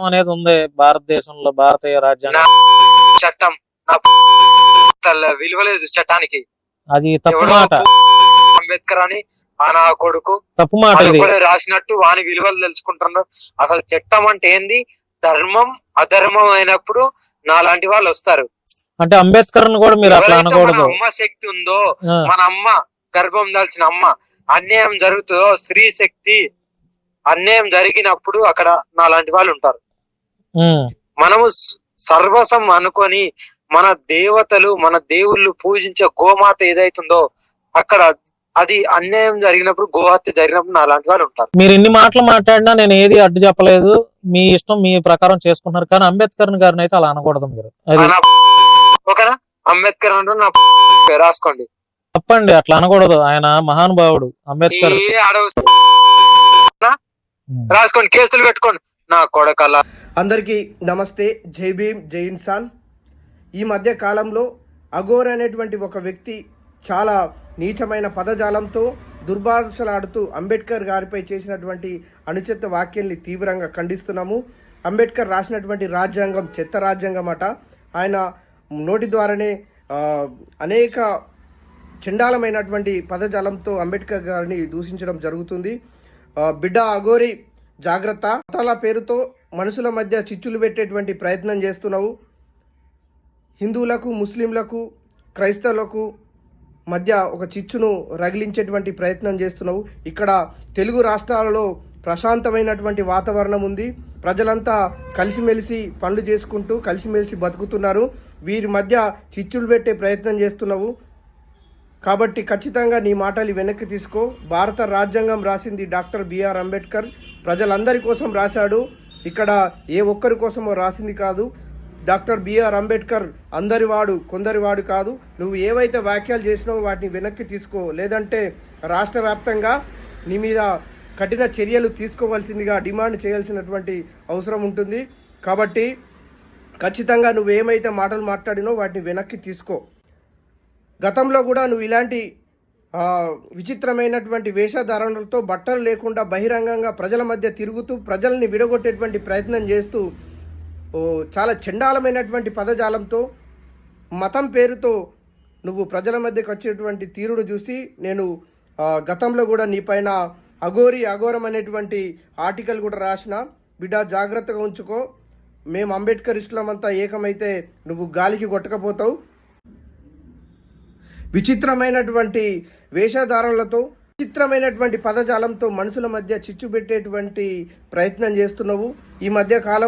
అనేది ఉంది భారతదేశంలో, భారతీయ రాజ్యాంగం. చట్టం విలువలేదు చట్టానికి. అది తప్పు మాట. అంబేద్కర్ అని నా కొడుకు తప్పు మాట రాసినట్టు వాని విలువలు తెలుసుకుంటున్నారు. అసలు చట్టం అంటే ఏంది, ధర్మం అధర్మం అయినప్పుడు నాలాంటి వాళ్ళు వస్తారు. అంటే అంబేద్కర్ కూడా మీరు అట్లా అనకూడదు. అమ్మ శక్తి ఉందో, మన అమ్మ గర్భం దాల్చిన అమ్మ, అన్యాయం జరుగుతుందో, స్త్రీ శక్తి అన్యాయం జరిగినప్పుడు అక్కడ నాలాంటి వాళ్ళు ఉంటారు. మనము సర్వసం అనుకొని మన దేవతలు మన దేవుళ్ళు పూజించే గోమాత ఏదైతుందో అక్కడ అది అన్యాయం జరిగినప్పుడు, గోహత్య జరిగినప్పుడు నాలాంటి వాళ్ళు ఉంటారు. మీరు ఎన్ని మాటలు మాట్లాడినా నేను ఏది అడ్డు చెప్పలేదు, మీ ఇష్టం మీ ప్రకారం చేసుకుంటున్నారు. కానీ అంబేద్కర్ గారిని అయితే అలా అనకూడదు మీరు. ఓకేనా? అంబేద్కర్ అంటే నా రాసుకోండి. తప్పండి, అట్లా అనకూడదు. ఆయన మహానుభావుడు అంబేద్కర్. రాసుకోండి, కేసులు పెట్టుకోండి నా కొడకల్లా. అందరికీ నమస్తే, జై భీమ్, జై ఇన్సాన్. ఈ మధ్య కాలంలో అఘోర్ అనేటువంటి ఒక వ్యక్తి చాలా నీచమైన పదజాలంతో దుర్భాషలాడుతూ అంబేద్కర్ గారిపై చేసినటువంటి అనుచిత వ్యాఖ్యల్ని తీవ్రంగా ఖండిస్తున్నాము. అంబేద్కర్ రాసినటువంటి రాజ్యాంగం చెత్త రాజ్యాంగం అట. ఆయన నోటి ద్వారానే అనేక చండాలమైనటువంటి పదజాలంతో అంబేద్కర్ గారిని దూషించడం జరుగుతుంది. బిడ్డ అఘోరి జాగ్రత్త, మతాల పేరుతో మనుషుల మధ్య చిచ్చులు పెట్టేటువంటి ప్రయత్నం చేస్తున్నావు. హిందువులకు, ముస్లింలకు, క్రైస్తవులకు మధ్య ఒక చిచ్చును రగిలించేటువంటి ప్రయత్నం చేస్తున్నావు. ఇక్కడ తెలుగు రాష్ట్రాలలో ప్రశాంతమైనటువంటి వాతావరణం ఉంది. ప్రజలంతా కలిసిమెలిసి పనులు చేసుకుంటూ కలిసిమెలిసి బతుకుతున్నారు. వీరి మధ్య చిచ్చులు పెట్టే ప్రయత్నం చేస్తున్నావు. కాబట్టి ఖచ్చితంగా నీ మాటలు వెనక్కి తీసుకో. భారత రాజ్యాంగం రాసింది డాక్టర్ బిఆర్ అంబేద్కర్. ప్రజలందరి కోసం రాశాడు. ఇక్కడ ఏ ఒక్కరి కోసమో రాసింది కాదు. డాక్టర్ బిఆర్ అంబేద్కర్ అందరివాడు కొందరివాడు కాదు. నువ్వు ఏవైతే వ్యాఖ్యలు చేసినావో వాటిని వెనక్కి తీసుకో, లేదంటే రాష్ట్ర వ్యాప్తంగా నీ మీద కఠిన చర్యలు తీసుకోవాల్సిందిగా డిమాండ్ చేయాల్సినటువంటి అవసరం ఉంటుంది. కాబట్టి ఖచ్చితంగా నువ్వు ఏమైతే మాటలు మాట్లాడినో వాటిని వెనక్కి తీసుకో. గతంలో కూడా నువ్వు ఇలాంటి విచిత్రమైనటువంటి వేషధారణలతో బట్టలు లేకుండా బహిరంగంగా ప్రజల మధ్య తిరుగుతూ ప్రజల్ని విడగొట్టేటువంటి ప్రయత్నం చేస్తూ చాలా చండాలమైనటువంటి పదజాలంతో మతం పేరుతో నువ్వు ప్రజల మధ్యకు వచ్చేటువంటి తీరును చూసి నేను గతంలో కూడా నీపైన అఘోరం అనేటువంటి ఆర్టికల్ కూడా రాసిన. బిడ్డ జాగ్రత్తగా ఉంచుకో. మేము అంబేద్కరిస్టులం అంతా ఏకమైతే నువ్వు గాలికి కొట్టకపోతావు. విచిత్రమైనటువంటి వేషధారణలతో, విచిత్రమైనటువంటి పదజాలంతో మనుషుల మధ్య చిచ్చు పెట్టేటువంటి ప్రయత్నం చేస్తున్నావు. ఈ మధ్య కాలం